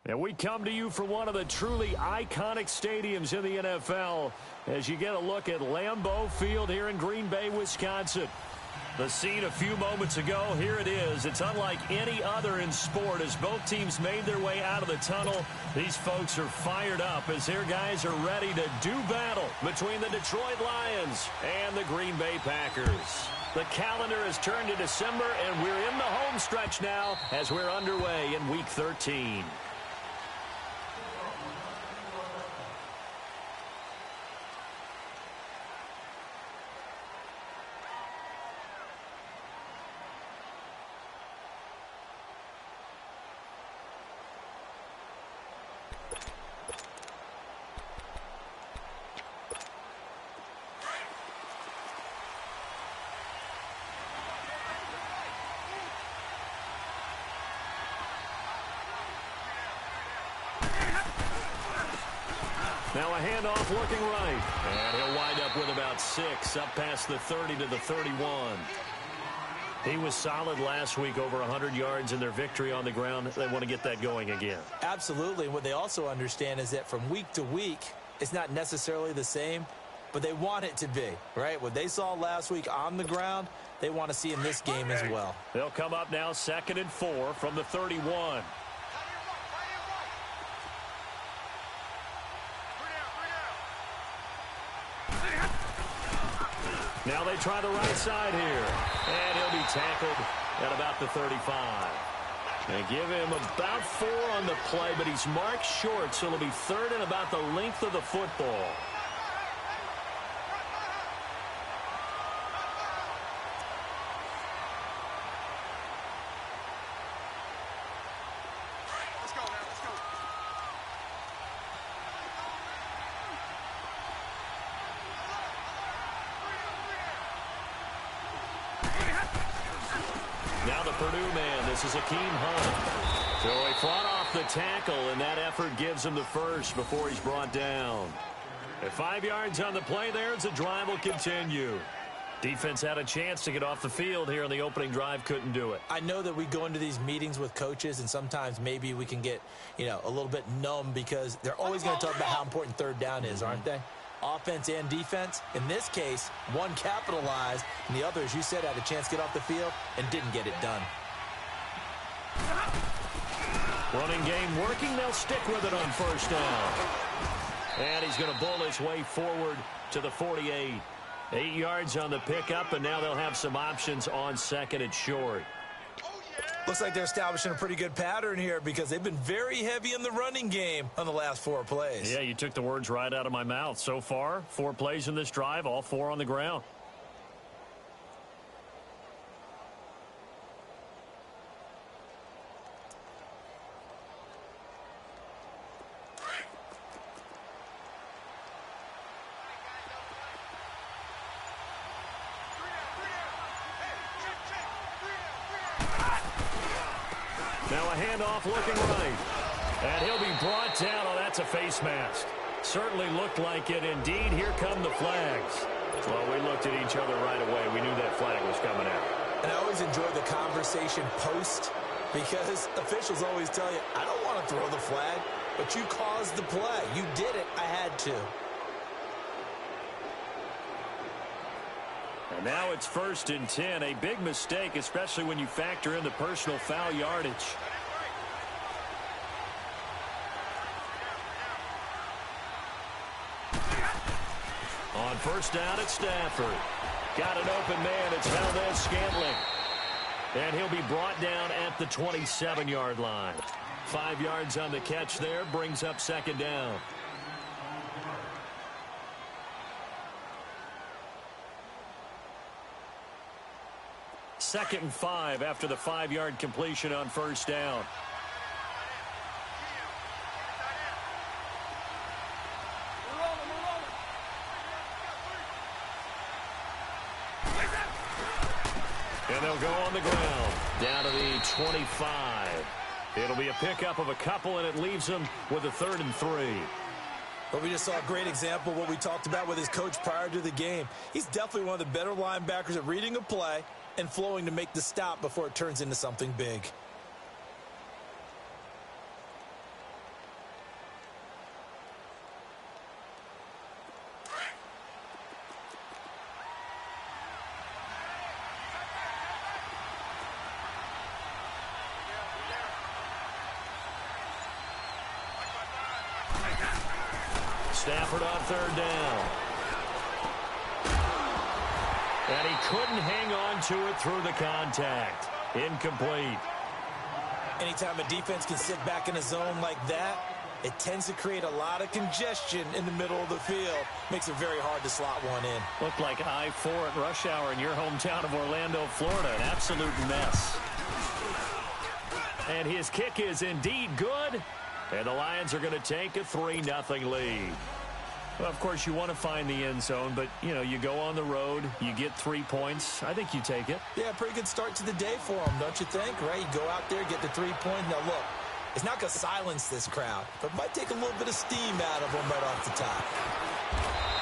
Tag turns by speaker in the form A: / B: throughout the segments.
A: And we come to you from one of the truly iconic stadiums in the NFL as you get a look at Lambeau Field here in Green Bay, Wisconsin. The scene a few moments ago, here it is. It's unlike any other in sport as both teams made their way out of the tunnel. These folks are fired up as their guys are ready to do battle between the Detroit Lions and the Green Bay Packers. The calendar has turned to December, and we're in the home stretch now as we're underway in Week 13. Now a handoff looking right. And he'll wind up with about 6, up past the 30 to the 31. He was solid last week, over 100 yards in their victory on the ground. They want to get that going again.
B: Absolutely. And what they also understand is that from week to week, it's not necessarily the same, but they want it to be, right? What they saw last week on the ground, they want to see in this game as well.
A: They'll come up now 2nd and 4 from the 31. Now they try the right side here. And he'll be tackled at about the 35. They give him about 4 on the play, but he's marked short, so it'll be 3rd and about the length of the football. Now the Purdue man, this is Akeem Hunt. So he fought off the tackle, and that effort gives him the first before he's brought down. At 5 yards on the play there, as the drive will continue. Defense had a chance to get off the field here in the opening drive, couldn't do it.
B: I know that we go into these meetings with coaches, and sometimes maybe we can get, a little bit numb because they're always going to talk about how important third down is, aren't they? Offense and defense. In this case, one capitalized, and the other, as you said, had a chance to get off the field and didn't get it done.
A: Running game working. They'll stick with it on first down. And he's going to bull his way forward to the 48. 8 yards on the pickup, and now they'll have some options on 2nd and short.
B: Looks like they're establishing a pretty good pattern here because they've been very heavy in the running game on the last 4 plays.
A: Yeah, you took the words right out of my mouth. So far, 4 plays in this drive, all 4 on the ground. Now a handoff looking right. And he'll be brought down. Oh, that's a face mask. Certainly looked like it. Indeed, here come the flags. Well, we looked at each other right away. We knew that flag was coming out.
B: And I always enjoy the conversation post because officials always tell you, I don't want to throw the flag, but you caused the play. You did it. I had to.
A: And now it's 1st and 10. A big mistake, especially when you factor in the personal foul yardage. On first down, it's Stafford. Got an open man. It's Valdez-Scantling. And he'll be brought down at the 27-yard line. 5 yards on the catch there. Brings up 2nd down. Second and 5 after the 5-yard completion on first down. And they'll go on the ground down to the 25. It'll be a pickup of a couple, and it leaves them with a 3rd and 3.
B: But we just saw a great example of what we talked about with his coach prior to the game. He's definitely one of the better linebackers at reading a play and flowing to make the stop before it turns into something big.
A: Stafford on third down. And he couldn't hang on to it through the contact. Incomplete.
B: Anytime a defense can sit back in a zone like that, it tends to create a lot of congestion in the middle of the field. Makes it very hard to slot one in.
A: Looked like I-4 at rush hour in your hometown of Orlando, Florida. An absolute mess. And his kick is indeed good. And the Lions are going to take a 3-0 lead. Well, of course, you want to find the end zone, but, you know, you go on the road, you get 3 points. I think you take it.
B: Yeah, pretty good start to the day for them, don't you think? Right? You go out there, get the 3 points. Now, look, it's not going to silence this crowd, but it might take a little bit of steam out of them right off the top.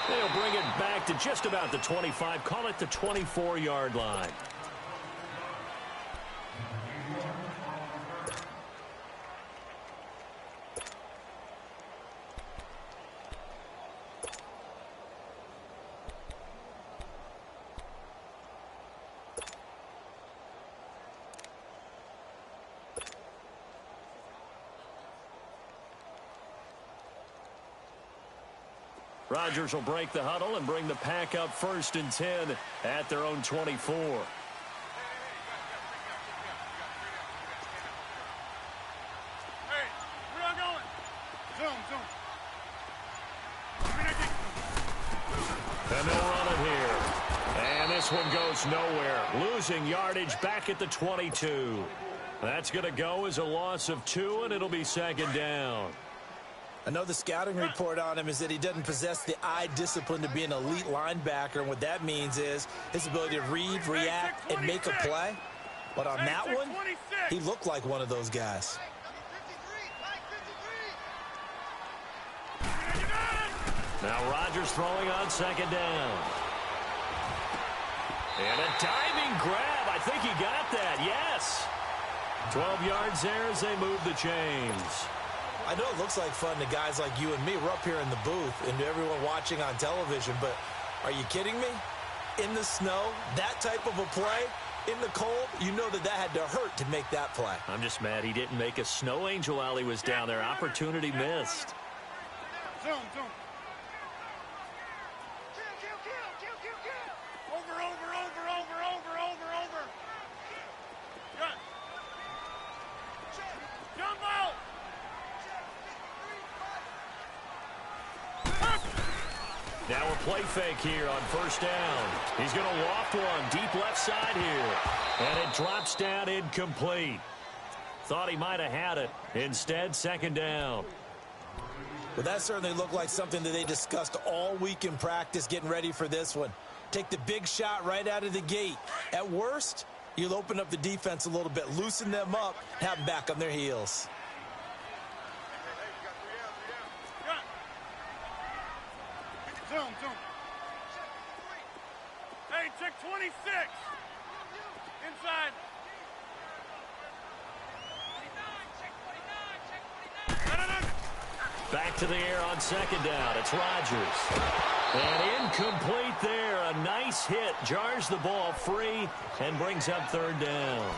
A: They'll bring it back to just about the 25. Call it the 24-yard line. Rodgers will break the huddle and bring the pack up 1st and 10 at their own 24.
C: Hey, where y'all going? Zoom.
A: And they'll run it here. And this one goes nowhere. Losing yardage back at the 22. That's going to go as a loss of 2, and it'll be 2nd down.
B: I know the scouting report on him is that he doesn't possess the eye discipline to be an elite linebacker, and what that means is his ability to read, react, and make a play. But on that one, he looked like one of those guys.
A: Now Rodgers throwing on 2nd down. And a diving grab. I think he got that, yes. 12 yards there as they move the chains.
B: I know it looks like fun to guys like you and me. We're up here in the booth and to everyone watching on television, but are you kidding me? In the snow, that type of a play, in the cold, you know that had to hurt to make that play.
A: I'm just mad he didn't make a snow angel while he was down there. Opportunity missed.
C: Zoom. Over. Cut. Jumbo!
A: Now a play fake here on 1st down. He's going to loft one deep left side here. And it drops down incomplete. Thought he might have had it. Instead, 2nd down.
B: Well, that certainly looked like something that they discussed all week in practice getting ready for this one. Take the big shot right out of the gate. At worst, you'll open up the defense a little bit, loosen them up, have them back on their heels.
C: Zoom. Hey, check 26. Inside.
A: Back to the air on 2nd down. It's Rodgers. And incomplete there. A nice hit. Jars the ball free and brings up 3rd down.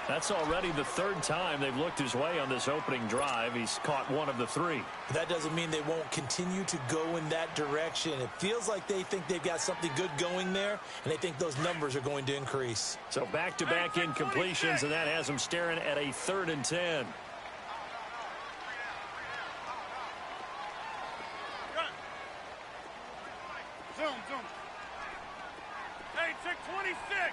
A: That's already the 3rd time they've looked his way on this opening drive. He's caught 1 of the 3.
B: That doesn't mean they won't continue to go in that direction. It feels like they think they've got something good going there, and they think those numbers are going to increase.
A: So back-to-back incompletions, and that has them staring at a 3rd and 10.
C: Zoom. Hey, check 26.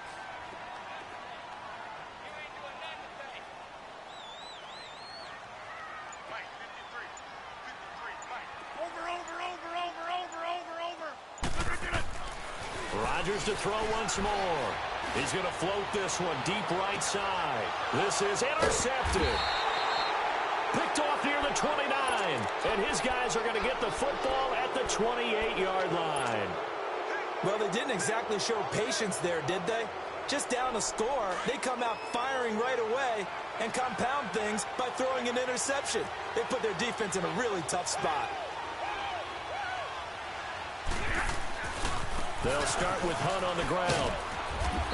A: Rodgers to throw once more. He's going to float this one deep right side. This is intercepted. Picked off near the 29. And his guys are going to get the football at the 28-yard line.
B: Well, they didn't exactly show patience there, did they? Just down a score, they come out firing right away and compound things by throwing an interception. They put their defense in a really tough spot.
A: They'll start with Hunt on the ground.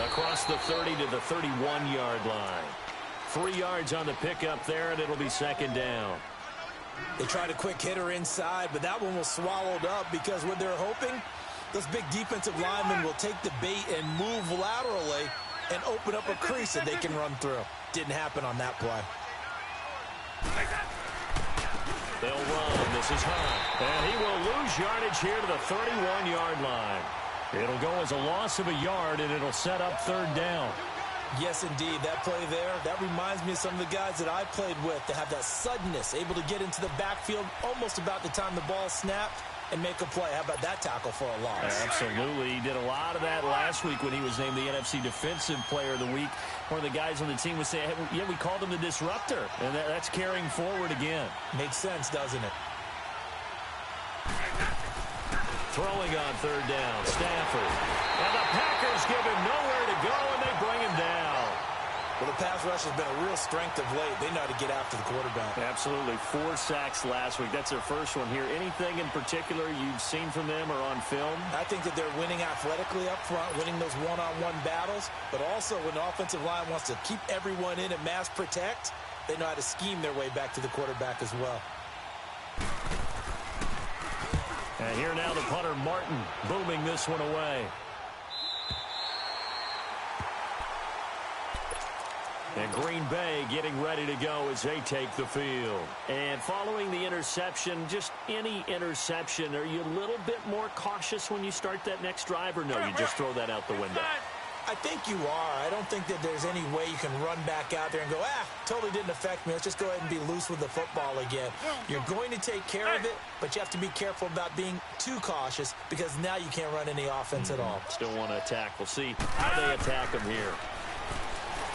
A: Across the 30 to the 31-yard line. 3 yards on the pickup there, and it'll be 2nd down.
B: They tried a quick hitter inside, but that one was swallowed up because what they're hoping, those big defensive linemen will take the bait and move laterally and open up a crease that they can run through. Didn't happen on that play.
A: They'll run. This is Hunt. And he will lose yardage here to the 31-yard line. It'll go as a loss of a yard, and it'll set up third down.
B: Yes, indeed. That play there, that reminds me of some of the guys that I played with that have that suddenness, able to get into the backfield almost about the time the ball snapped and make a play. How about that tackle for a loss?
A: Absolutely. He did a lot of that last week when he was named the NFC Defensive Player of the Week. One of the guys on the team was saying, hey, yeah, we called him the disruptor, and that's carrying forward again.
B: Makes sense, doesn't it?
A: Throwing on third down, Stafford. And the Packers give him nowhere to go, and they bring him down.
B: Well, the pass rush has been a real strength of late. They know how to get after the quarterback.
A: Absolutely. 4 sacks last week. That's their first one here. Anything in particular you've seen from them or on film?
B: I think that they're winning athletically up front, winning those one-on-one battles, but also when the offensive line wants to keep everyone in and mass protect, they know how to scheme their way back to the quarterback as well.
A: And here now the punter, Martin, booming this one away. And Green Bay getting ready to go as they take the field. And following the interception, just any interception, are you a little bit more cautious when you start that next drive, or no, you just throw that out the window?
B: I think you are. I don't think that there's any way you can run back out there and go, totally didn't affect me. Let's just go ahead and be loose with the football again. You're going to take care of it, but you have to be careful about being too cautious because now you can't run any offense at all.
A: Still want to attack. We'll see how they attack him here.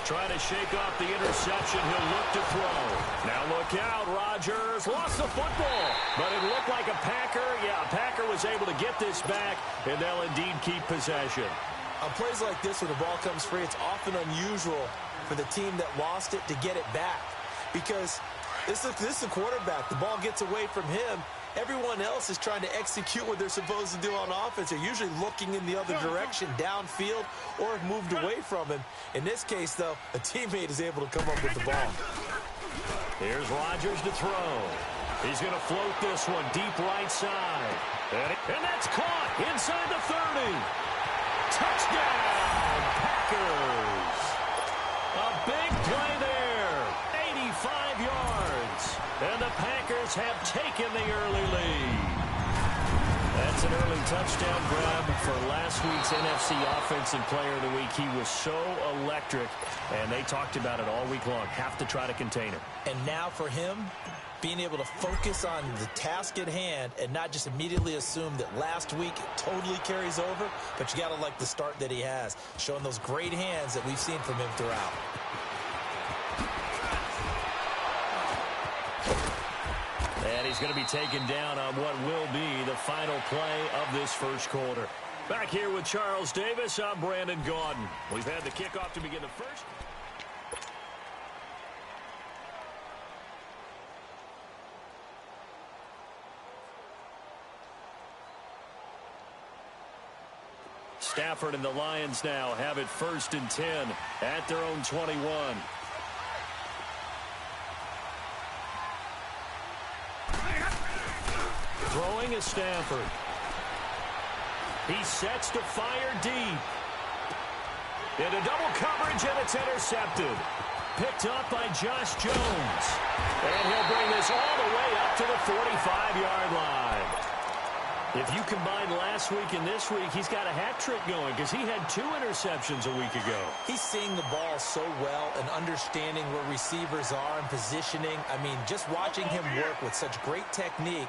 A: Trying to shake off the interception. He'll look to throw. Now look out. Rodgers lost the football, but it looked like a Packer. Yeah, a Packer was able to get this back, and they'll indeed keep possession.
B: On plays like this where the ball comes free, it's often unusual for the team that lost it to get it back because this is the quarterback. The ball gets away from him. Everyone else is trying to execute what they're supposed to do on offense. They're usually looking in the other direction, downfield, or have moved away from him. In this case, though, a teammate is able to come up with the ball.
A: Here's Rodgers to throw. He's going to float this one deep right side. And that's caught inside the 30. Touchdown, Packers. A big play there. 85 yards. And the Packers have taken the early lead. That's an early touchdown grab for last week's NFC Offensive Player of the Week. He was so electric, and they talked about it all week long. Have to try to contain him.
B: And now for him, being able to focus on the task at hand and not just immediately assume that last week totally carries over, but you got to like the start that he has, showing those great hands that we've seen from him throughout.
A: And he's going to be taken down on what will be the final play of this first quarter. Back here with Charles Davis, I'm Brandon Gaudin. We've had the kickoff to begin the first. Stafford and the Lions now have it 1st and 10 at their own 21. Throwing is Stafford. He sets to fire deep. Into double coverage, and it's intercepted. Picked up by Josh Jones. And he'll bring this all the way up to the 45-yard line. If you combine last week and this week, he's got a hat trick going because he had 2 interceptions a week ago.
B: He's seeing the ball so well and understanding where receivers are and positioning. I mean, just watching him work with such great technique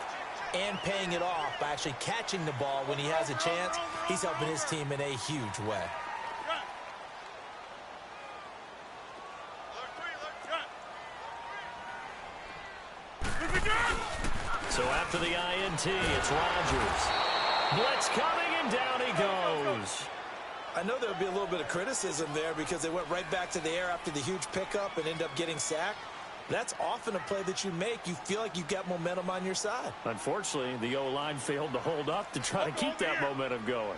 B: and paying it off by actually catching the ball when he has a chance, he's helping his team in a huge way.
A: So after the INT, it's Rodgers. Blitz coming, and down he goes.
B: I know there'll be a little bit of criticism there because they went right back to the air after the huge pickup and end up getting sacked. That's often a play that you make. You feel like you've got momentum on your side.
A: Unfortunately, the O-line failed to hold up to try to keep that momentum going.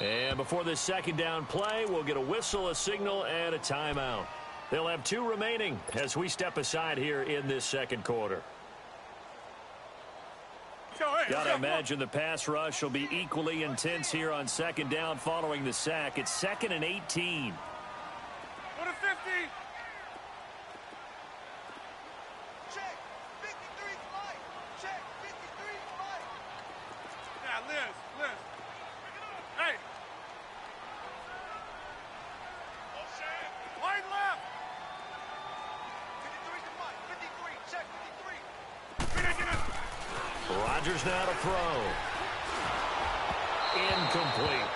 A: And before this second down play, we'll get a whistle, a signal, and a timeout. They'll have 2 remaining as we step aside here in this second quarter. Got to imagine the pass rush will be equally intense here on second down following the sack. It's 2nd and 18.
C: Go to 50.
D: Check. 53 flight. Check. 53 flight.
C: Yeah, Liz. Hey. Wide left.
D: 53 to Mike. 53. Check. 53.
A: Rodgers now to throw. Incomplete.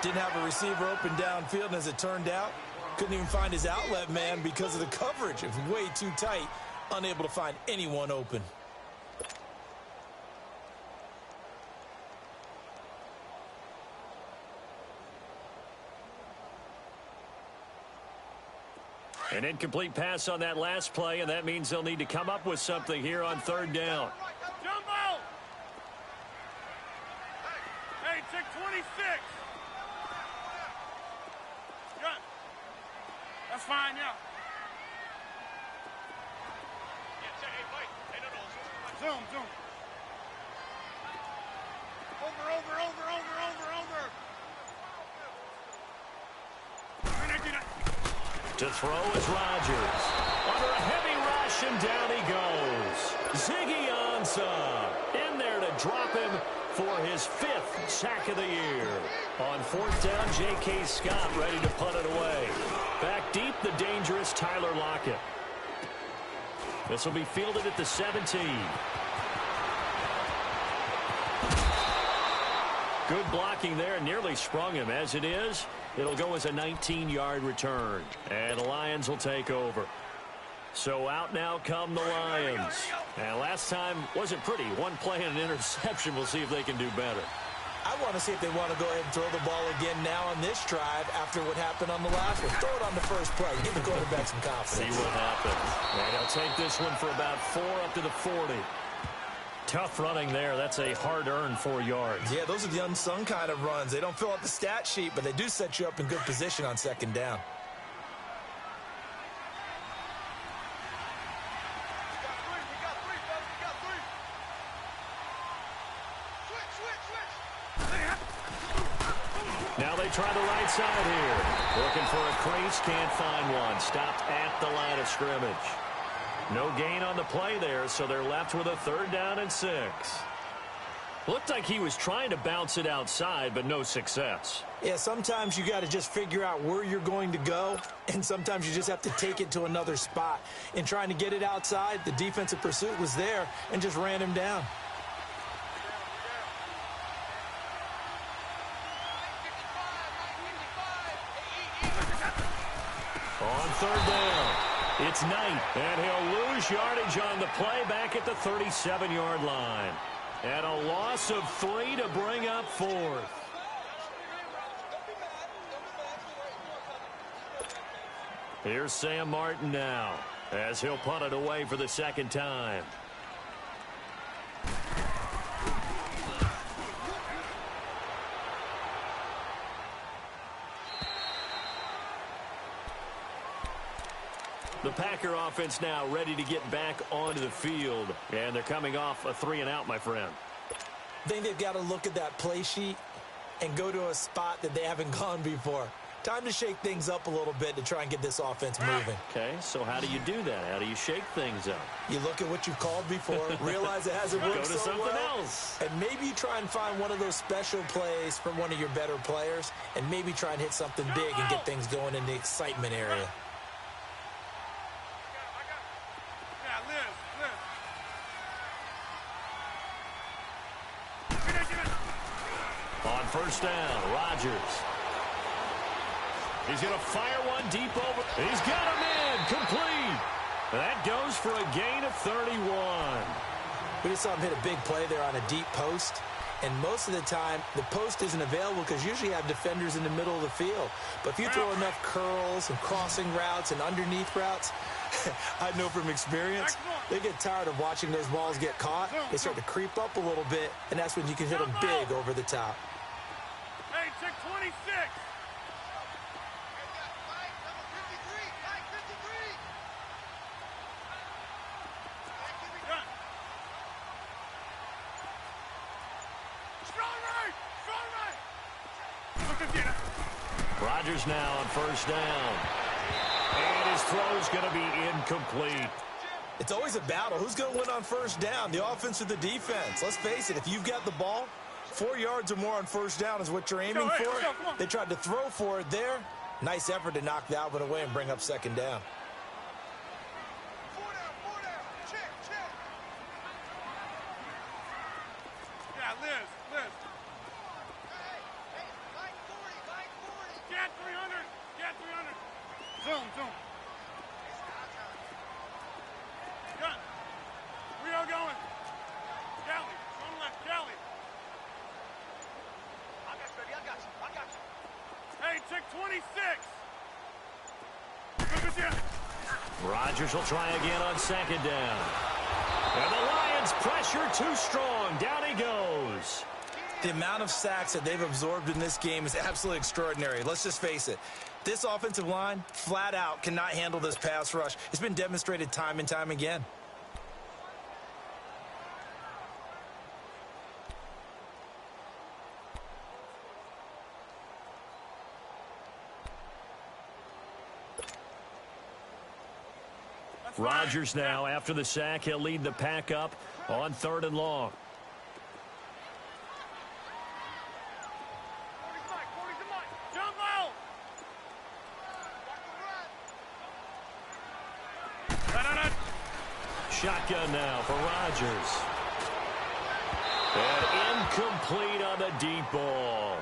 B: Didn't have a receiver open downfield, and as it turned out, couldn't even find his outlet man because of the coverage. It was way too tight, unable to find anyone open.
A: An incomplete pass on that last play, and that means they'll need to come up with something here on third down.
C: Jumbo. Hey, check 26. Good. That's fine, yeah. Zoom. Over.
A: To throw is Rodgers. Under a heavy rush, and down he goes. Ziggy Ansah in there to drop him for his 5th sack of the year. On 4th down, J.K. Scott ready to punt it away. Back deep, the dangerous Tyler Lockett. This will be fielded at the 17. Good blocking there, nearly sprung him. As it is, it'll go as a 19-yard return. And the Lions will take over. So out now come the Lions. And last time wasn't pretty. One play and an interception. We'll see if they can do better.
B: I want to see if they want to go ahead and throw the ball again now on this drive after what happened on the last one. Throw it on the first play. Give the quarterback some confidence.
A: See what happens. And he'll take this one for about 4 up to the 40. Tough running there. That's a hard-earned 4 yards.
B: Yeah, those are the unsung kind of runs. They don't fill out the stat sheet, but they do set you up in good position on second down.
D: We got three, fellas. We got three. Switch.
A: Now they try the right side here. Looking for a crease, can't find one. Stopped at the line of scrimmage. No gain on the play there, so they're left with a 3rd down and 6. Looked like he was trying to bounce it outside, but no success.
B: Yeah, sometimes you got to just figure out where you're going to go, and sometimes you just have to take it to another spot. In trying to get it outside, the defensive pursuit was there and just ran him down.
A: On 3rd down, it's Knight, and he'll lose yardage on the play back at the 37-yard line. And a loss of 3 to bring up 4th. Here's Sam Martin now, as he'll punt it away for the 2nd time. The Packer offense now ready to get back onto the field. And they're coming off a 3-and-out, my friend.
B: I think they've got to look at that play sheet and go to a spot that they haven't gone before. Time to shake things up a little bit to try and get this offense moving.
A: Okay, so how do you do that? How do you shake things up?
B: You look at what you've called before, realize it hasn't worked
A: Go to
B: so
A: something
B: well,
A: else.
B: and maybe you try and find one of those special plays from one of your better players, and maybe try and hit something big and get things going in the excitement area.
A: On 1st down, Rodgers. He's going to fire one deep over. He's got him in. Complete. That goes for a gain of 31.
B: We just saw him hit a big play there on a deep post. And most of the time, the post isn't available because usually you have defenders in the middle of the field. But if you throw enough curls and crossing routes and underneath routes, I know from experience, they get tired of watching those balls get caught. They start to creep up a little bit, and that's when you can hit them big over the top.
C: Hey, check 26.
D: Fight number 53. Fight 53.
C: Gun. Strong right. Strong right. Look again.
A: Rodgers now on first down. And his throw's going to be incomplete.
B: It's always a battle. Who's going to win on first down, the offense or the defense? Let's face it, if you've got the ball, 4 yards or more on first down is what you're aiming for.
C: Come on.
B: They tried to throw for it there. Nice effort to knock that one away and bring up second down.
D: 4 down. Check.
C: Yeah, Liz.
D: Hey, fight 40.
C: Get 300. Zoom. Gun. Rio going. Cali. On left. Cali.
D: I got you.
C: Hey, check 26. Look at you.
A: Rodgers will try again on second down. And the Lions pressure too strong. Down he goes.
B: The amount of sacks that they've absorbed in this game is absolutely extraordinary. Let's just face it. This offensive line, flat out, cannot handle this pass rush. It's been demonstrated time and time again.
A: Rodgers now, after the sack, he'll lead the pack up on 3rd and long.
C: 40's the mic. Jumbo. No.
A: Shotgun now for Rodgers. And incomplete on the deep ball.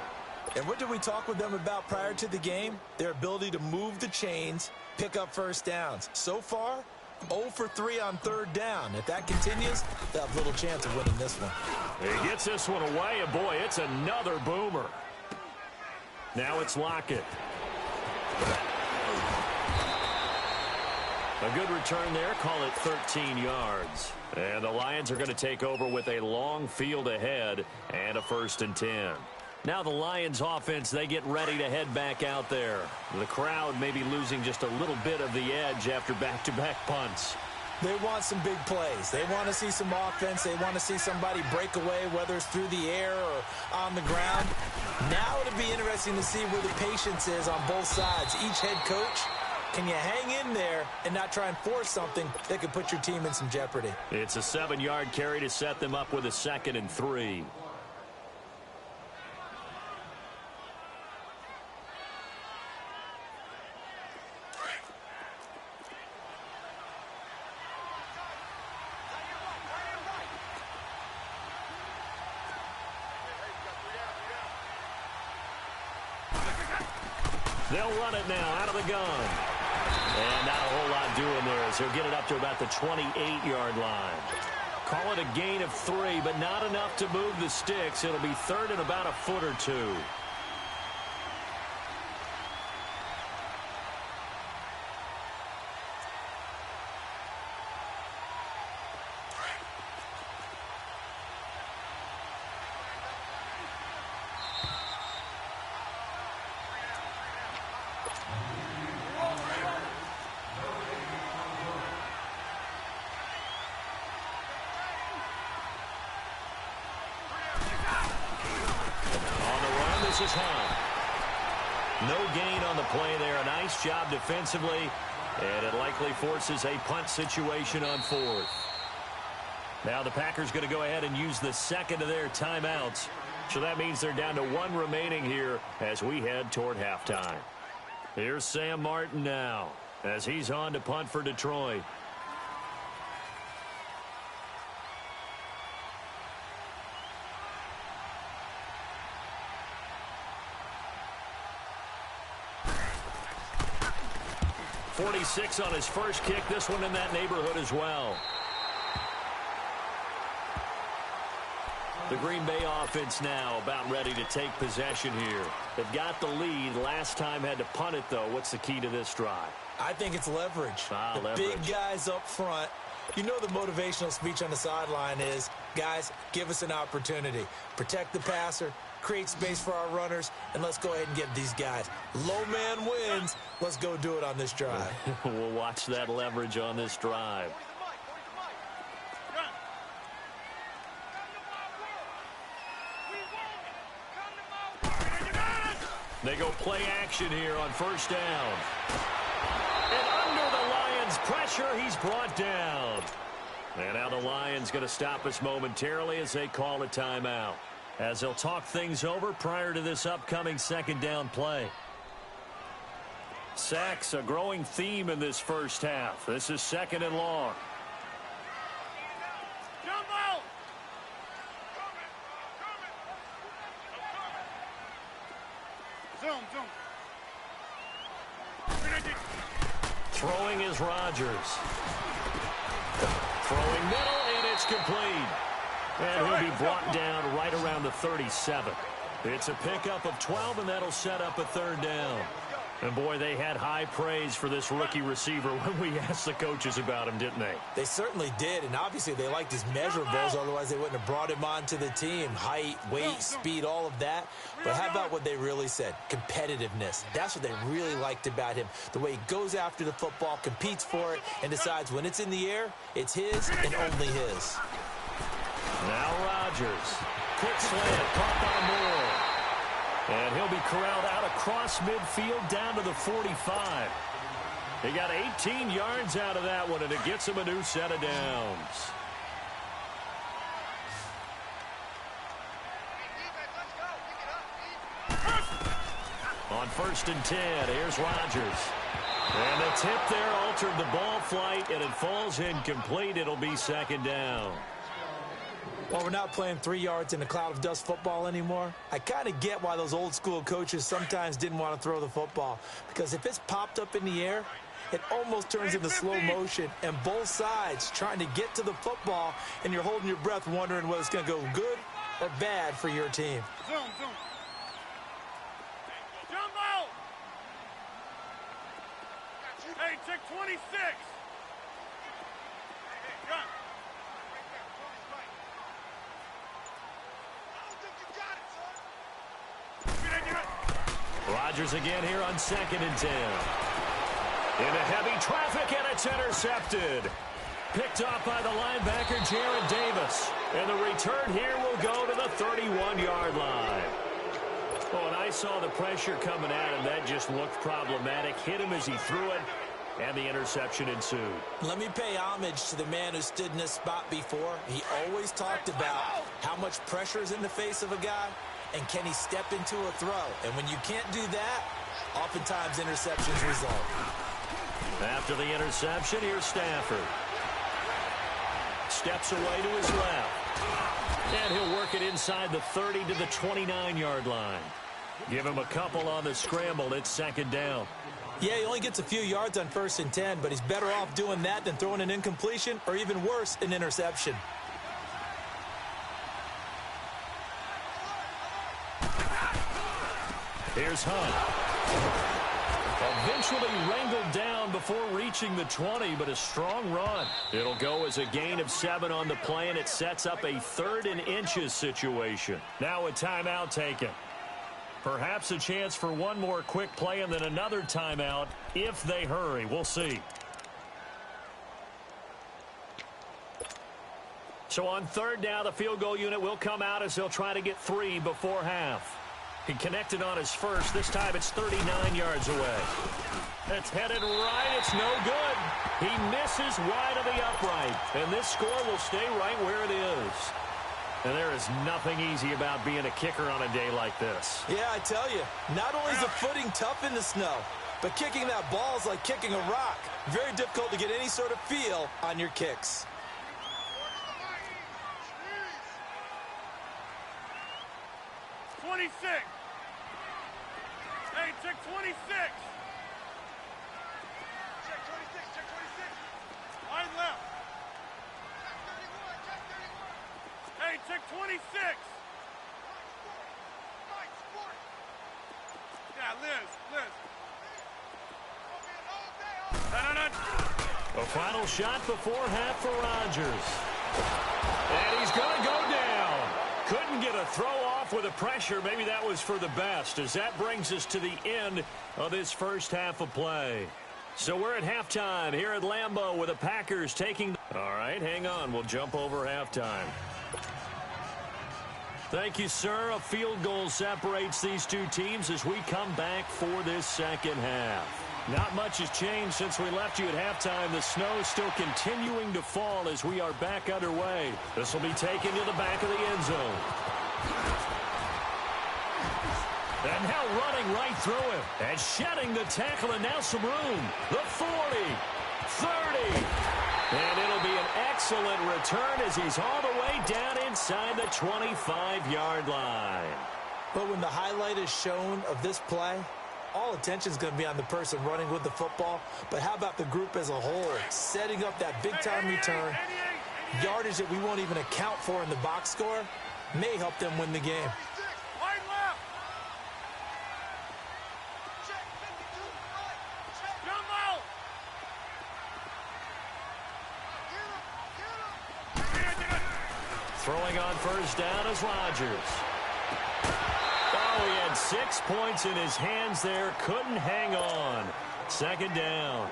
B: And what did we talk with them about prior to the game? Their ability to move the chains, pick up first downs. So far, 0 for 3 on 3rd down. If that continues, they'll have little chance of winning this one.
A: He gets this one away, and boy, it's another boomer. Now it's Lockett. A good return there, call it 13 yards. And the Lions are going to take over with a long field ahead and a 1st and 10. Now the Lions offense, they get ready to head back out there. The crowd may be losing just a little bit of the edge after back-to-back punts.
B: They want some big plays. They want to see some offense. They want to see somebody break away, whether it's through the air or on the ground. Now it'll be interesting to see where the patience is on both sides. Each head coach, can you hang in there and not try and force something that could put your team in some jeopardy?
A: It's a 7-yard carry to set them up with a 2nd and 3. They'll run it now out of the gun. And not a whole lot doing there as he'll get it up to about the 28-yard line. Call it a gain of 3, but not enough to move the sticks. It'll be 3rd and about a foot or 2. This is Hunt. No gain on the play there. A nice job defensively, and it likely forces a punt situation on 4th. Now the Packers going to go ahead and use the 2nd of their timeouts. So that means they're down to 1 remaining here as we head toward halftime. Here's Sam Martin now as he's on to punt for Detroit. .46 on his first kick. This one in that neighborhood as well. The Green Bay offense now about ready to take possession here. They've got the lead. Last time had to punt it, though. What's the key to this drive?
B: I think it's leverage. The
A: leverage.
B: Big guys up front. You know the motivational speech on the sideline is, guys, give us an opportunity. Protect the passer, create space for our runners, and let's go ahead and get these guys. Low man wins. Let's go do it on this drive.
A: We'll watch that leverage on this drive. They go play action here on first down. And under the Lions' pressure, he's brought down. And now the Lions going to stop us momentarily as they call a timeout, as they'll talk things over prior to this upcoming second down play. Sacks, a growing theme in this first half. This is second and long. Throwing is Rodgers. Throwing middle, and it's complete. And he'll be brought down right around the 37. It's a pickup of 12, and that'll set up a third down. And, boy, they had high praise for this rookie receiver when we asked the coaches about him, didn't they?
B: They certainly did, and obviously they liked his measurables, otherwise they wouldn't have brought him onto the team. Height, weight, speed, all of that. But how about what they really said? Competitiveness. That's what they really liked about him. The way he goes after the football, competes for it, and decides when it's in the air, it's his and only his.
A: Now Rodgers. Quick slant, caught by Moore. And he'll be corralled out across midfield down to the 45. He got 18 yards out of that one, and it gets him a new set of downs. On first and 10, here's Rodgers. And the tip there altered the ball flight, and it falls incomplete. It'll be second down.
B: Well, we're not playing 3 yards in a cloud of dust football anymore. I kind of get why those old school coaches sometimes didn't want to throw the football. Because if it's popped up in the air, it almost turns into slow motion. And both sides trying to get to the football, and you're holding your breath wondering whether it's going to go good or bad for your team.
C: Zoom. Jumbo! Hey, check 26. Gun.
A: Rodgers again here on second and 10. Into heavy traffic, and it's intercepted. Picked off by the linebacker, Jared Davis. And the return here will go to the 31-yard line. Oh, and I saw the pressure coming at him. That just looked problematic. Hit him as he threw it, and the interception ensued. Let me pay homage to the man who stood in this spot before. He always talked about how much pressure is in the face of a guy, and can he step into a throw? And when you can't do that, oftentimes interceptions result. After the interception, here's Stafford. Steps away to his left. And he'll work it inside the 30 to the 29-yard line. Give him a couple on the scramble. It's second down. Yeah, he only gets a few yards on first and 10, but he's better off doing that than throwing an incompletion or even worse, an interception. Here's Hunt. Eventually wrangled down before reaching the 20, but a strong run. It'll go as a gain of 7 on the play, and it sets up a 3rd and inches situation. Now a timeout taken. Perhaps a chance for one more quick play and then another timeout if they hurry. We'll see. So on third down, the field goal unit will come out as they'll try to get 3 before half. He connected on his first. This time it's 39 yards away. It's headed right. It's no good. He misses wide of the upright. And this score will stay right where it is. And there is nothing easy about being a kicker on a day like this.
B: Yeah, I tell you, not only is the footing tough in the snow, but kicking that ball is like kicking a rock. Very difficult to get any sort of feel on your kicks.
C: 26. Hey, check 26. Check 26, check 26. Line left. Check 31. Hey, check 26. Yeah, Liz.
A: A final shot before half for Rodgers. And he's going to go down. Couldn't get a throw off off with the pressure. Maybe that was for the best, as that brings us to the end of this first half of play. So we're at halftime here at Lambeau with the Packers taking... All right, hang on. We'll jump over halftime. Thank you, sir. A field goal separates these two teams as we come back for this second half. Not much has changed since we left you at halftime. The snow is still continuing to fall as we are back underway. This will be taken to the back of the end zone. And now running right through him. And shedding the tackle, and now some room. The 40, 30. And it'll be an excellent return as he's all the way down inside the 25-yard line.
B: But when the highlight is shown of this play, all attention is going to be on the person running with the football. But how about the group as a whole, setting up that big-time return, yardage that we won't even account for in the box score, may help them win the game.
A: Throwing on first down is Rodgers. Oh, he had 6 points in his hands there. Couldn't hang on. Second down.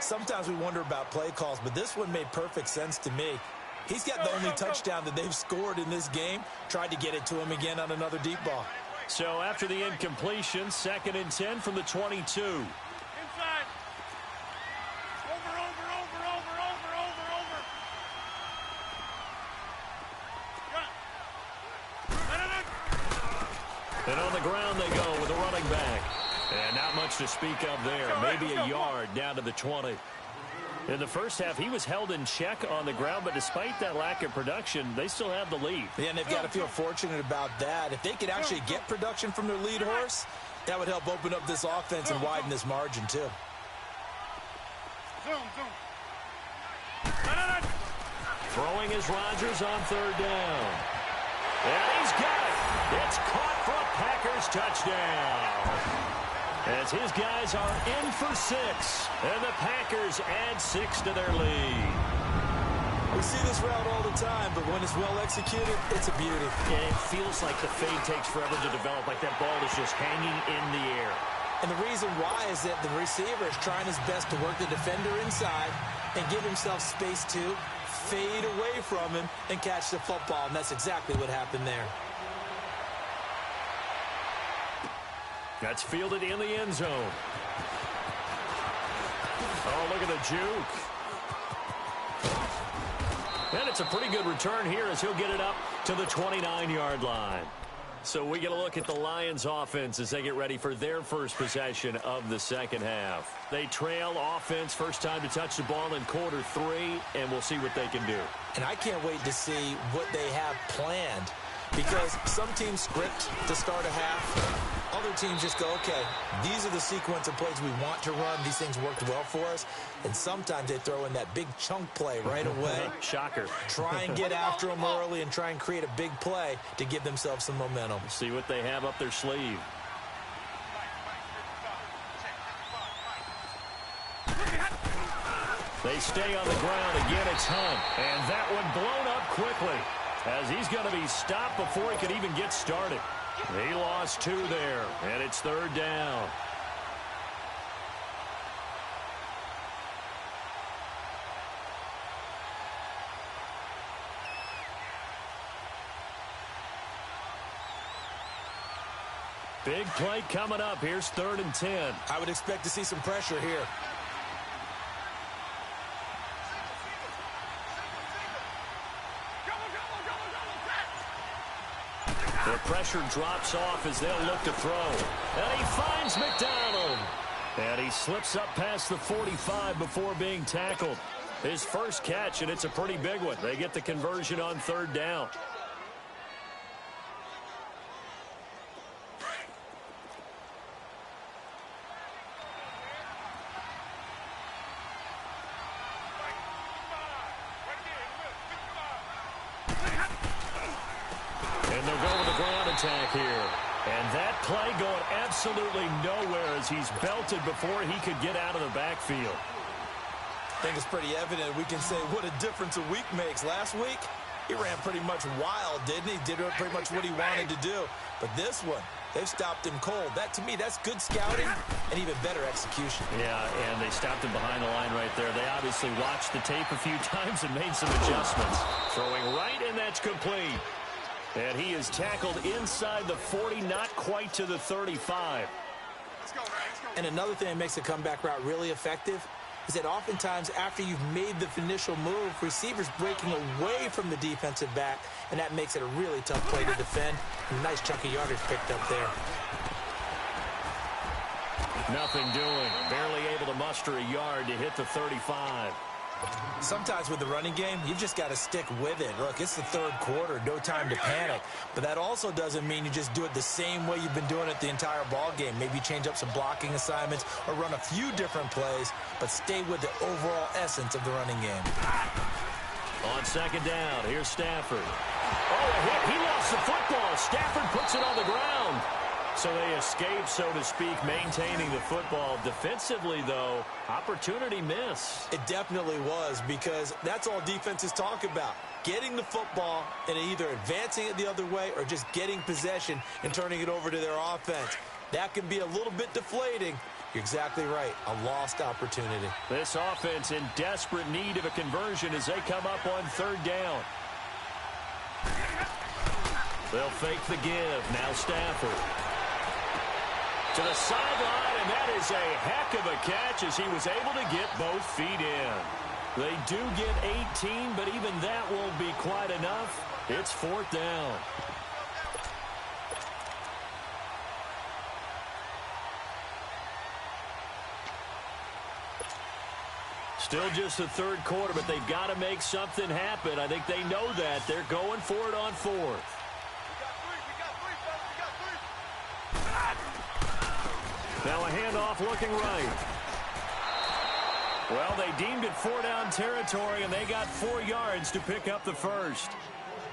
B: Sometimes we wonder about play calls, but this one made perfect sense to me. He's got the only touchdown that they've scored in this game. Tried to get it to him again on another deep ball.
A: So after the incompletion, 2nd and 10 from the 22.
C: Inside.
A: And on the ground they go with the running back. And not much to speak of there. Maybe a yard down to the 20. In the first half, he was held in check on the ground, but despite that lack of production, they still have the lead.
B: Yeah, and they've got to feel fortunate about that. If they could actually get production from their lead horse, that would help open up this offense and widen this margin, too.
A: Throwing is Rodgers on 3rd down. And he's got it. It's caught for a Packers touchdown. As his guys are in for 6, and the Packers add 6 to their lead.
B: We see this route all the time, but when it's well executed, it's a beauty.
A: Yeah, it feels like the fade takes forever to develop, like that ball is just hanging in the air.
B: And the reason why is that the receiver is trying his best to work the defender inside and give himself space to fade away from him and catch the football, and that's exactly what happened there.
A: That's fielded in the end zone. Oh, look at the juke. And it's a pretty good return here as he'll get it up to the 29-yard line. So we get a look at the Lions offense as they get ready for their first possession of the second half. They trail offense, first time to touch the ball in quarter 3, and we'll see what they can do.
B: And I can't wait to see what they have planned, because some teams script to start a half. Other teams just go, okay, these are the sequence of plays we want to run. These things worked well for us. And sometimes they throw in that big chunk play right away.
A: Shocker.
B: Try and get after them early and try and create a big play to give themselves some momentum.
A: See what they have up their sleeve. They stay on the ground. Again, it's Hunt. And that one blown up quickly as he's going to be stopped before he could even get started. He lost 2 there, and it's 3rd down. Big play coming up. Here's 3rd and 10.
B: I would expect to see some pressure here.
A: The pressure drops off as they'll look to throw. And he finds McDonald. And he slips up past the 45 before being tackled. His first catch, and it's a pretty big one. They get the conversion on 3rd down. And they'll go with the ground attack here. And that play going absolutely nowhere as he's belted before he could get out of the backfield.
B: I think it's pretty evident we can say what a difference a week makes. Last week, he ran pretty much wild, didn't he? Did pretty much what he wanted to do. But this one, they've stopped him cold. That, to me, that's good scouting and even better execution.
A: Yeah, and they stopped him behind the line right there. They obviously watched the tape a few times and made some adjustments. Throwing right, and that's complete. And he is tackled inside the 40, not quite to the 35.
C: Let's go, man. Let's go.
B: And another thing that makes the comeback route really effective is that oftentimes after you've made the initial move, receivers breaking away from the defensive back, and that makes it a really tough play to defend. A nice chunk of yardage picked up there.
A: Nothing doing. Barely able to muster a yard to hit the 35.
B: Sometimes with the running game, you've just got to stick with it. Look, it's the third quarter, no time to panic. But that also doesn't mean you just do it the same way you've been doing it the entire ball game. Maybe change up some blocking assignments or run a few different plays, but stay with the overall essence of the running game.
A: On second down, here's Stafford. Oh, a hit. He lost the football. Stafford puts it on the ground. So they escape, so to speak, maintaining the football. Defensively, though, opportunity miss.
B: It definitely was, because that's all defenses talk about. Getting the football and either advancing it the other way or just getting possession and turning it over to their offense. That can be a little bit deflating. You're exactly right. A lost opportunity.
A: This offense in desperate need of a conversion as they come up on third down. They'll fake the give. Now Stafford. To the sideline, and that is a heck of a catch as he was able to get both feet in. They do get 18, but even that won't be quite enough. It's fourth down. Still just the third quarter, but they've got to make something happen. I think they know that. They're going for it on fourth.
C: We got three, fellas. We got three.
A: Now a handoff looking right. Well, they deemed it 4-down territory, and they got 4 yards to pick up the first.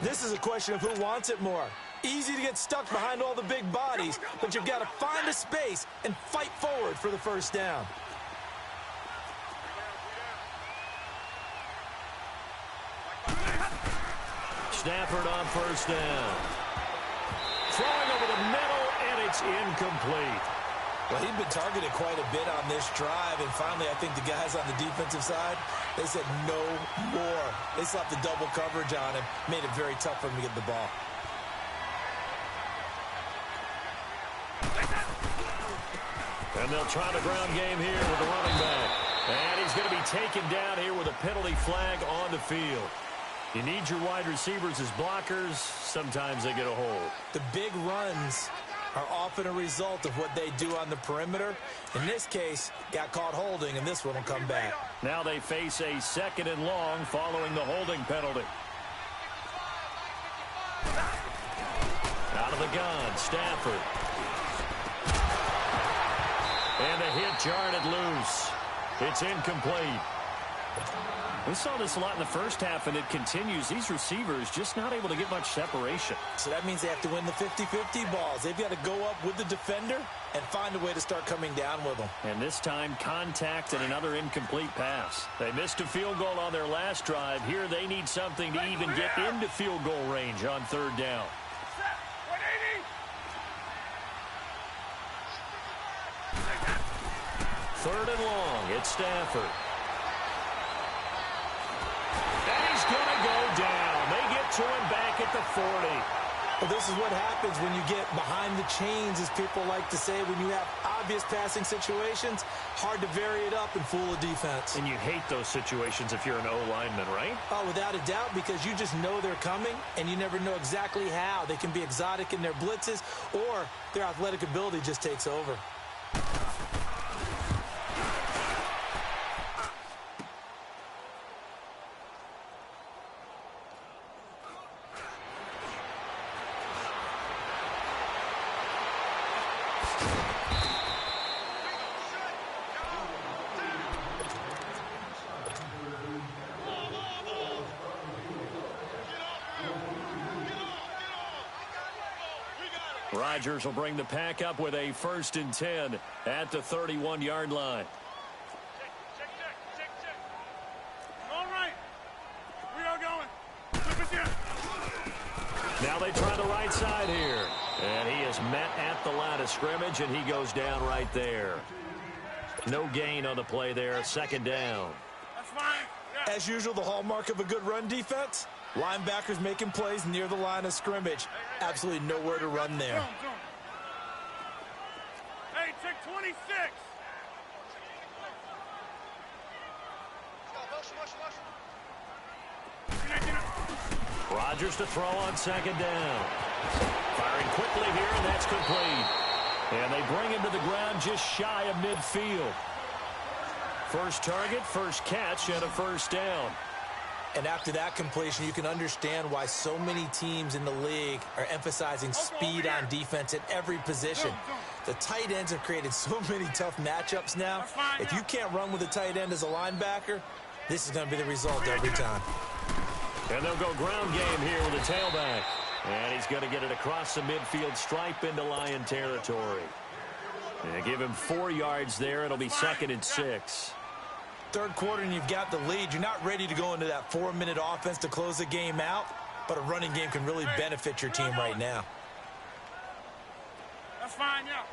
B: This is a question of who wants it more. Easy to get stuck behind all the big bodies, but you've got to find a space and fight forward for the first down.
A: Stafford on first down. Throwing over the middle, and it's incomplete.
B: Well, he'd been targeted quite a bit on this drive, and finally I think the guys on the defensive side, they said no more. They slapped the double coverage on him, made it very tough for him to get the ball.
A: And they'll try the ground game here with the running back. And he's going to be taken down here with a penalty flag on the field. You need your wide receivers as blockers. Sometimes they get a hold.
B: The big runs are often a result of what they do on the perimeter. In this case, got caught holding, and this one will come back.
A: Now they face a second and long following the holding penalty. Out of the gun, Stafford. And a hit jarred loose. It's incomplete. We saw this a lot in the first half, and it continues. These receivers just not able to get much separation.
B: So that means they have to win the 50-50 balls. They've got to go up with the defender and find a way to start coming down with them.
A: And this time, contact and another incomplete pass. They missed a field goal on their last drive. Here they need something to even get into field goal range on third down.
C: Set. 180.
A: Third and long, it's Stafford. And he's going to go down. They get to him back at the 40.
B: Well, this is what happens when you get behind the chains, as people like to say. When you have obvious passing situations, hard to vary it up and fool a defense.
A: And you hate those situations if you're an O-lineman, right?
B: Oh, without a doubt, because you just know they're coming, and you never know exactly how. They can be exotic in their blitzes, or their athletic ability just takes over.
A: Rodgers will bring the pack up with a 1st and 10 at the 31-yard line.
C: Check. All right. We are going. Flip it here.
A: Now they try the right side here. And he is met at the line of scrimmage, and he goes down right there. No gain on the play there. Second down.
C: That's fine. Yeah.
B: As usual, the hallmark of a good run defense, linebackers making plays near the line of scrimmage. Absolutely nowhere to run there.
C: Zone. Hey, check 26.
A: Rodgers to throw on second down. Firing quickly here, and that's complete. And they bring him to the ground just shy of midfield. First target, first catch, and a first down.
B: And after that completion, you can understand why so many teams in the league are emphasizing speed on defense at every position. The tight ends have created so many tough matchups now. If you can't run with a tight end as a linebacker, this is going to be the result every time.
A: And they'll go ground game here with the tailback. And he's going to get it across the midfield stripe into Lion territory. And give him 4 yards there. It'll be 2nd and 6.
B: Third quarter and you've got the lead. You're not ready to go into that 4-minute offense to close the game out, but a running game can really benefit your team right now.
C: That's fine, yeah.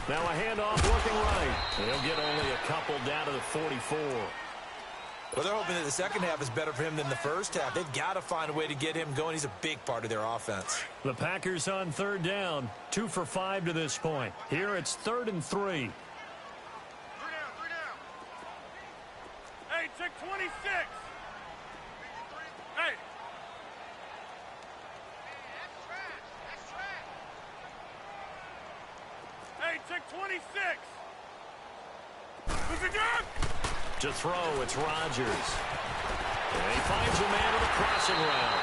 A: Now a handoff looking right. He'll get only a couple down to the 44.
B: Well, they're hoping that the second half is better for him than the first half. They've got to find a way to get him going. He's a big part of their offense.
A: The Packers on third down. 2 for 5 to this point. Here it's 3rd and 3.
C: 3 down. Hey, check 26. Hey. Hey, check 26. Who's it done?
A: To throw, it's Rodgers. And he finds a man on the crossing route.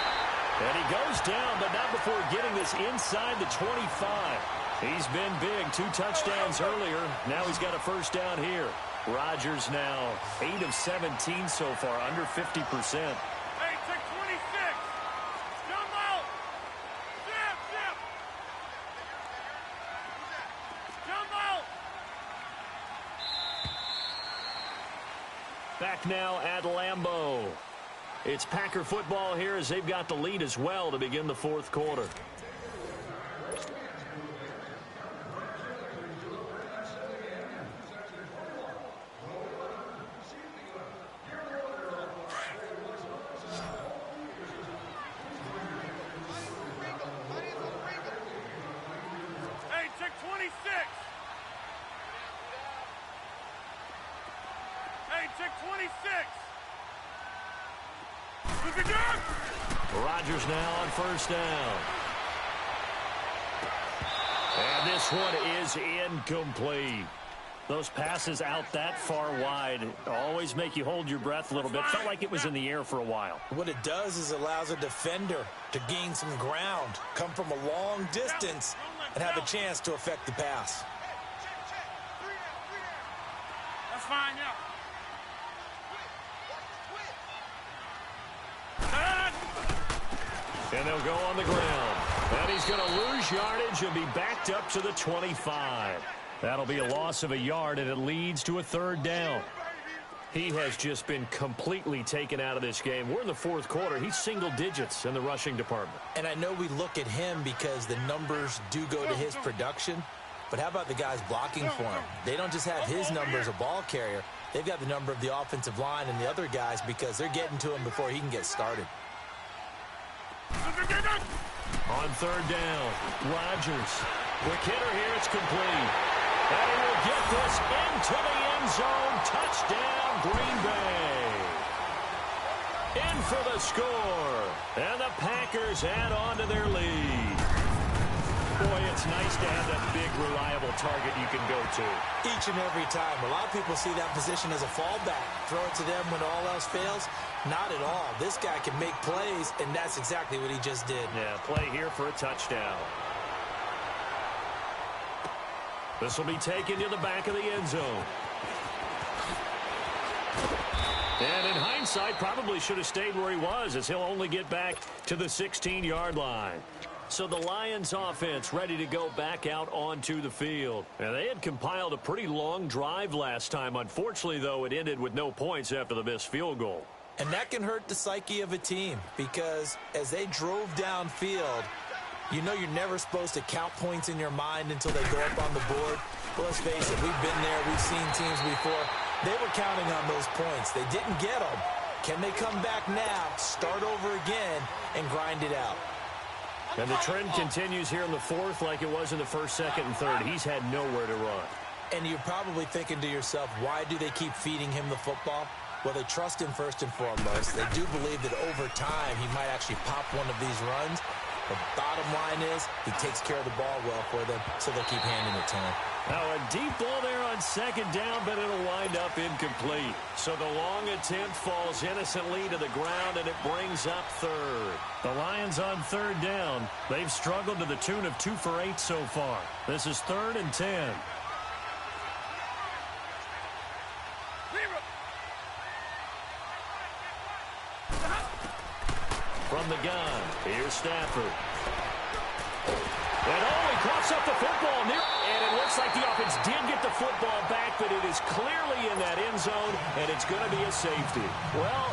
A: And he goes down, but not before getting this inside the 25. He's been big. 2 touchdowns earlier. Now he's got a first down here. Rodgers now 8 of 17 so far, under 50%.
C: Hey, check 26. Jump out. Zip. Jump out.
A: Back now at Lambeau. It's Packer football here as they've got the lead as well to begin the 4th quarter.
C: Hey, check 26. Hey, check 26. Who's it done?
A: Rodgers now on first down. And this one is incomplete. Those passes out that far wide always make you hold your breath a little bit. Felt like it was in the air for a while.
B: What it does is allows a defender to gain some ground, come from a long distance, and have a chance to affect the pass.
C: Check. 3 down. That's fine, yeah.
A: And they'll go on the ground. And he's going to lose yardage and be backed up to the 25. That'll be a loss of a yard, and it leads to a 3rd down. He has just been completely taken out of this game. We're in the 4th quarter. He's single digits in the rushing department.
B: And I know we look at him because the numbers do go to his production, but how about the guys blocking for him? They don't just have his number as a ball carrier. They've got the number of the offensive line and the other guys because they're getting to him before he can get started.
A: On 3rd down, Rodgers. Quick hitter here, it's complete. And he will get this into the end zone. Touchdown, Green Bay. In for the score. And the Packers add on to their lead. Boy, it's nice to have that big, reliable target you can go to.
B: Each and every time. A lot of people see that position as a fallback. Throw it to them when all else fails. Not at all. This guy can make plays, and that's exactly what he just did.
A: Yeah, play here for a touchdown. This will be taken to the back of the end zone. And in hindsight, probably should have stayed where he was, as he'll only get back to the 16-yard line. So the Lions offense ready to go back out onto the field. And they had compiled a pretty long drive last time. Unfortunately, though, it ended with no points after the missed field goal.
B: And that can hurt the psyche of a team because as they drove downfield, you know you're never supposed to count points in your mind until they go up on the board. Well, let's face it, we've been there. We've seen teams before. They were counting on those points. They didn't get them. Can they come back now, start over again, and grind it out?
A: And the trend continues here in the fourth like it was in the first, second, and third. He's had nowhere to run.
B: And you're probably thinking to yourself, why do they keep feeding him the football? Well, they trust him first and foremost. They do believe that over time he might actually pop one of these runs. The bottom line is he takes care of the ball well for them, so they'll keep handing it to him.
A: Now a deep ball there on second down, but it'll wind up incomplete. So the long attempt falls innocently to the ground, and it brings up third. The Lions on third down. They've struggled to the tune of 2 for 8 so far. This is 3rd and 10. From the gun, here's Stafford. And he coughs up the football near, and it looks like the offense did get the football back, but it is clearly in that end zone, and it's going to be a safety. Well,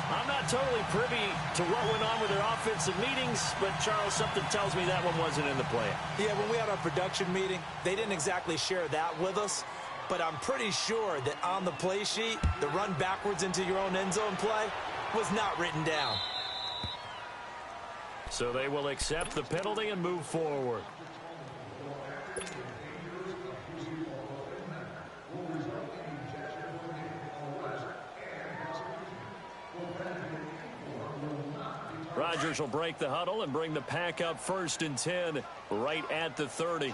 A: I'm not totally privy to what went on with their offensive meetings, but Charles, something tells me that one wasn't in the plan.
B: Yeah, when we had our production meeting, they didn't exactly share that with us, but I'm pretty sure that on the play sheet, the run backwards into your own end zone play was not written down.
A: So they will accept the penalty and move forward. Rodgers will break the huddle and bring the pack up 1st and 10 right at the 30.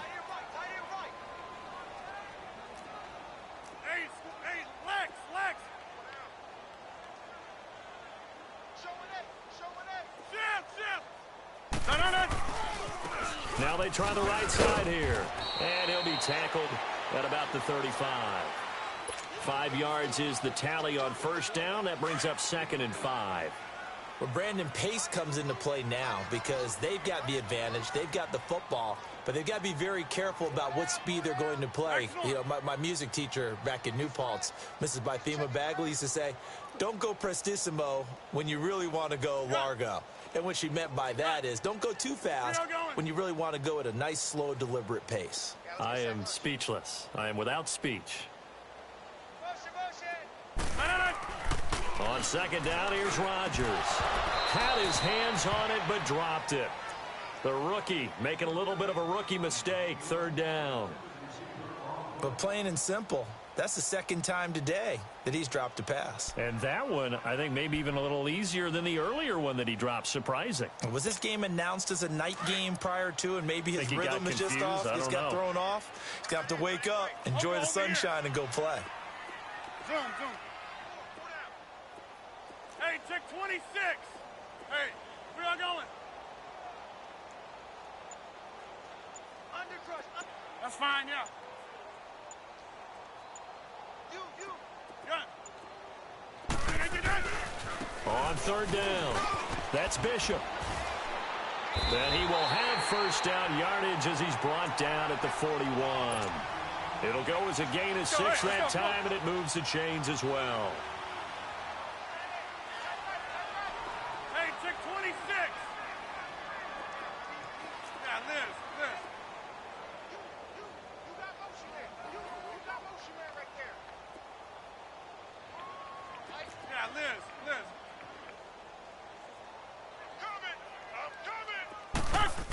A: Now they try the right side here. And he'll be tackled at about the 35. 5 yards is the tally on first down. That brings up 2nd and 5.
B: Well, Brandon, pace comes into play now because they've got the advantage. They've got the football, but they've got to be very careful about what speed they're going to play. You know, my music teacher back in New Paltz, Mrs. Bythema Bagley, used to say, don't go prestissimo when you really want to go largo. And what she meant by that is don't go too fast when you really want to go at a nice, slow, deliberate pace.
A: I am speechless. I am without speech. On second down, here's Rodgers. Had his hands on it, but dropped it. The rookie making a little bit of a rookie mistake. 3rd down.
B: But plain and simple, that's the 2nd time today that he's dropped a pass.
A: And that one, I think, maybe even a little easier than the earlier one that he dropped. Surprising.
B: Was this game announced as a night game prior to, and maybe his rhythm is just off? He's got thrown off. He's got to wake up, enjoy the sunshine, and go play.
C: Zoom. Hey, check 26. Hey, where y'all going? Under crush. That's fine, yeah. You.
A: On 3rd down, that's Bishop. Then he will have first down yardage as he's brought down at the 41. It'll go as a gain of 6 that time, and it moves the chains as well.
C: Hey, check 26. Yeah, Liz. You got motion there. You got motion there right there. Yeah, Liz. I'm coming.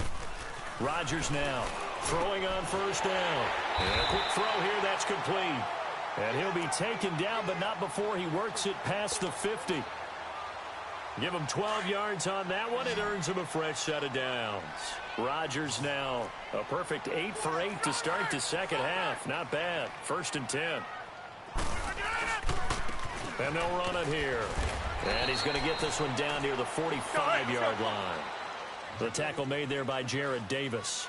A: Rodgers now throwing on first down. And a quick throw here, that's complete. And he'll be taken down, but not before he works it past the 50. Give him 12 yards on that one. It earns him a fresh set of downs. Rodgers now a perfect 8 for 8 to start the second half. Not bad. 1st and 10. And they'll run it here. And he's going to get this one down near the 45-yard line. The tackle made there by Jared Davis.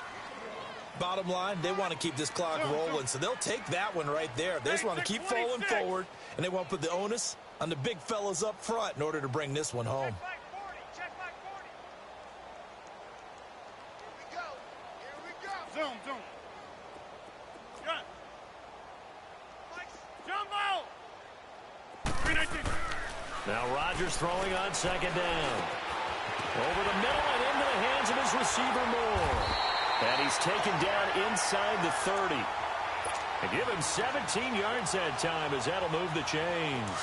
B: Bottom line, they want to keep this clock rolling, so they'll take that one right there. They just want to keep falling forward, and they want to put the onus on the big fellas up front in order to bring this one home.
C: Check back 40. Here we go. Zoom. Gun. Jumbo. 319.
A: Now Rodgers throwing on second down. Over the middle and into the hands of his receiver Moore. And he's taken down inside the 30. And give him 17 yards that time as that'll move the chains.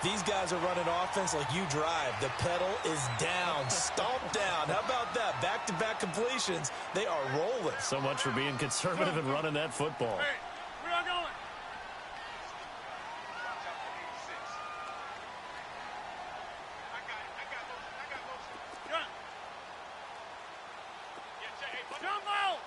B: These guys are running offense like you drive. The pedal is down, stomped down. How about that? Back-to-back completions. They are rolling.
A: So much for being conservative and running that football.
C: Hey, we are going. Jump out!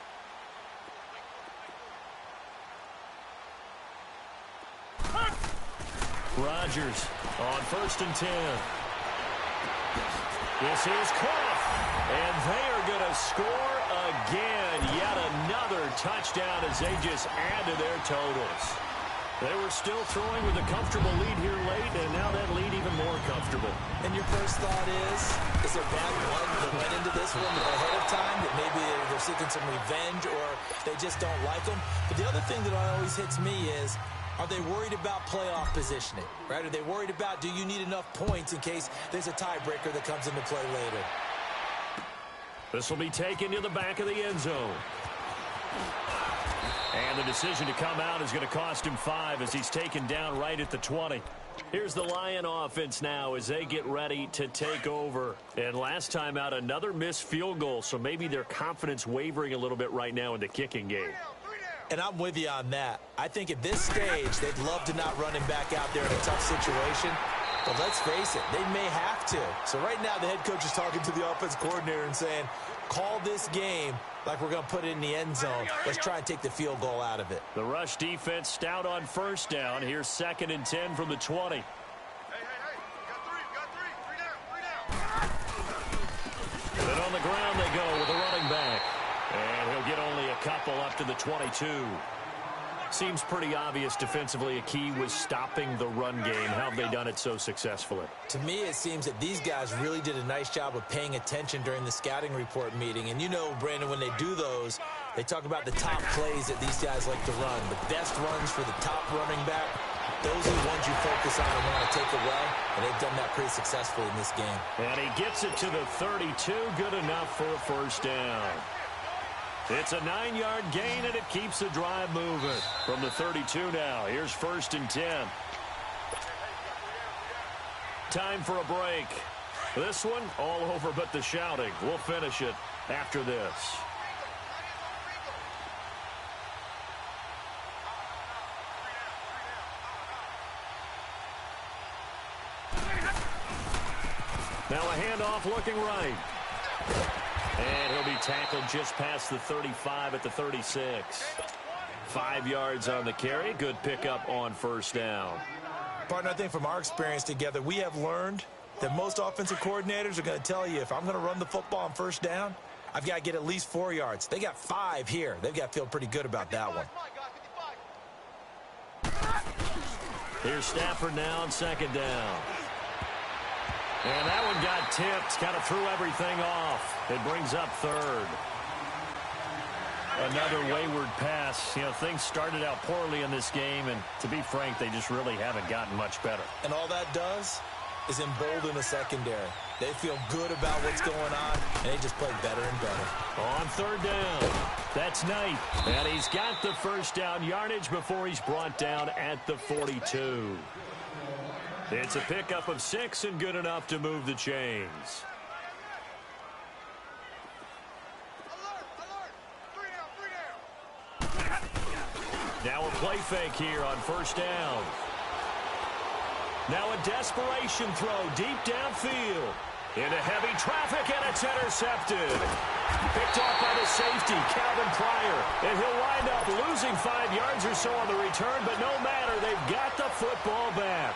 A: Rodgers on 1st and 10. This is Clough. And they are going to score again. Yet another touchdown as they just add to their totals. They were still throwing with a comfortable lead here late, and now that lead even more comfortable.
B: And your first thought is there bad blood that went into this one ahead of time, that maybe they're seeking some revenge or they just don't like them? But the other thing that always hits me is, are they worried about playoff positioning, right? Are they worried about, do you need enough points in case there's a tiebreaker that comes into play later?
A: This will be taken to the back of the end zone. And the decision to come out is going to cost him 5 as he's taken down right at the 20. Here's the Lion offense now as they get ready to take over. And last time out, another missed field goal, so maybe their confidence wavering a little bit right now in the kicking game.
B: And I'm with you on that. I think at this stage, they'd love to not run him back out there in a tough situation. But let's face it, they may have to. So right now, the head coach is talking to the offense coordinator and saying, call this game like we're going to put it in the end zone. Let's try and take the field goal out of it.
A: The rush defense stout on 1st down. Here's 2nd and 10 from the 20.
C: Hey, got three.
A: Then on the ground they go with a running back. And he'll get only a couple up to the 22. Seems pretty obvious defensively a key was stopping the run game. How have they done it so successfully?
B: To me, it seems that these guys really did a nice job of paying attention during the scouting report meeting. And you know, Brandon, when they do those, they talk about the top plays that these guys like to run. The best runs for the top running back, those are the ones you focus on and want to take away. And they've done that pretty successfully in this game. And
A: he gets it to the 32. Good enough for a 1st down. It's a 9-yard gain, and it keeps the drive moving. From the 32 now, here's 1st and 10. Time for a break. This one, all over but the shouting. We'll finish it after this. Now a handoff looking right. And he'll be tackled just past the 35 at the 36. 5 yards on the carry. Good pickup on 1st down.
B: Partner, I think from our experience together, we have learned that most offensive coordinators are going to tell you, if I'm going to run the football on 1st down, I've got to get at least 4 yards. They got 5 here. They've got to feel pretty good about that one.
A: Here's Stafford now on 2nd down. And that one got tipped, kind of threw everything off. It brings up 3rd. Another wayward pass. You know, things started out poorly in this game, and to be frank, they just really haven't gotten much better.
B: And all that does is embolden the secondary. They feel good about what's going on, and they just play better and better.
A: On 3rd down, that's Knight. And he's got the 1st down yardage before he's brought down at the 42. It's a pickup of 6 and good enough to move the chains. Now a play fake here on 1st down. Now a desperation throw deep downfield. Into heavy traffic, and it's intercepted. Picked off by the safety, Calvin Pryor. And he'll wind up losing 5 yards or so on the return, but no matter, they've got the football back.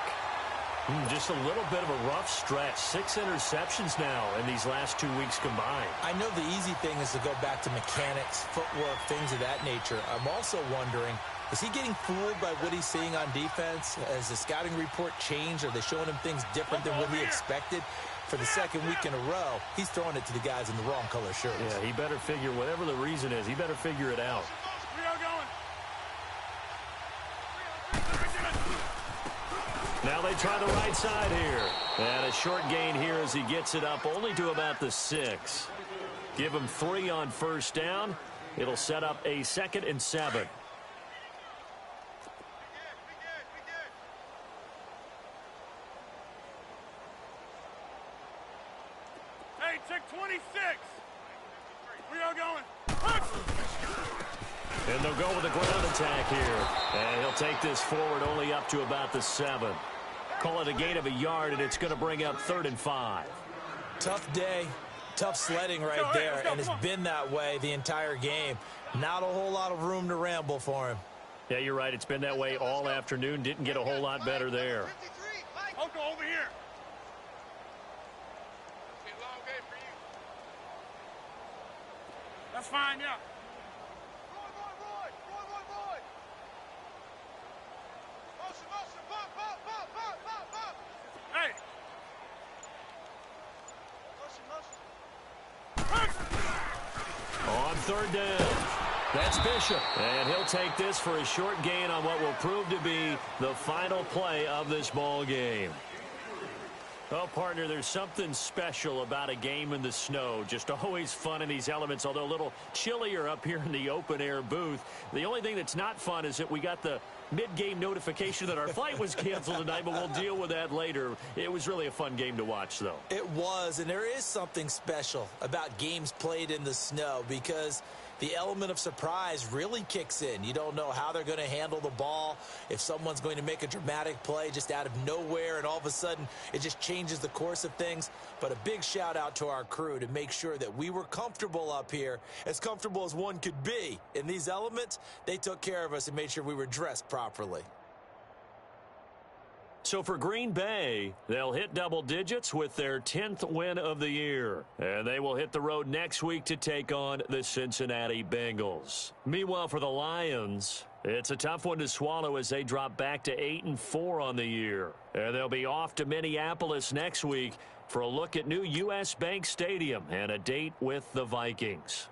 A: Just a little bit of a rough stretch. 6 interceptions now in these last 2 weeks combined.
B: I know the easy thing is to go back to mechanics, footwork, things of that nature. I'm also wondering, is he getting fooled by what he's seeing on defense? Has the scouting report changed? Are they showing him things different than what he expected? For the 2nd week in a row, he's throwing it to the guys in the wrong color shirts.
A: Yeah, he better figure, whatever the reason is, he better figure it out. Now they try the right side here. And a short gain here as he gets it up only to about the 6. Give him 3 on first down. It'll set up a 2nd and 7.
C: Hey, check 26. We are going.
A: And they'll go with a ground attack here. And he'll take this forward only up to about the 7. Call it a gain of a yard, and it's going to bring up 3rd and 5.
B: Tough day, tough sledding right there, and it's been that way the entire game. Not a whole lot of room to ramble for him.
A: Yeah, you're right. It's been that way all afternoon. Didn't get a whole lot better there.
C: Uncle, over here. It's a long game for you. That's fine, yeah. Roy. Motion, pop. Hey.
A: On 3rd down. That's Bishop. And he'll take this for a short gain on what will prove to be the final play of this ball game. Well, partner, there's something special about a game in the snow. Just always fun in these elements, although a little chillier up here in the open-air booth. The only thing that's not fun is that we got the mid-game notification that our flight was canceled tonight, but we'll deal with that later. It was really a fun game to watch, though.
B: It was, and there is something special about games played in the snow because the element of surprise really kicks in. You don't know how they're going to handle the ball, if someone's going to make a dramatic play just out of nowhere, and all of a sudden it just changes the course of things. But a big shout out to our crew to make sure that we were comfortable up here, as comfortable as one could be. In these elements, they took care of us and made sure we were dressed properly.
A: So for Green Bay, they'll hit double digits with their 10th win of the year. And they will hit the road next week to take on the Cincinnati Bengals. Meanwhile, for the Lions, it's a tough one to swallow as they drop back to 8-4 on the year. And they'll be off to Minneapolis next week for a look at new U.S. Bank Stadium and a date with the Vikings.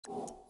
E: you.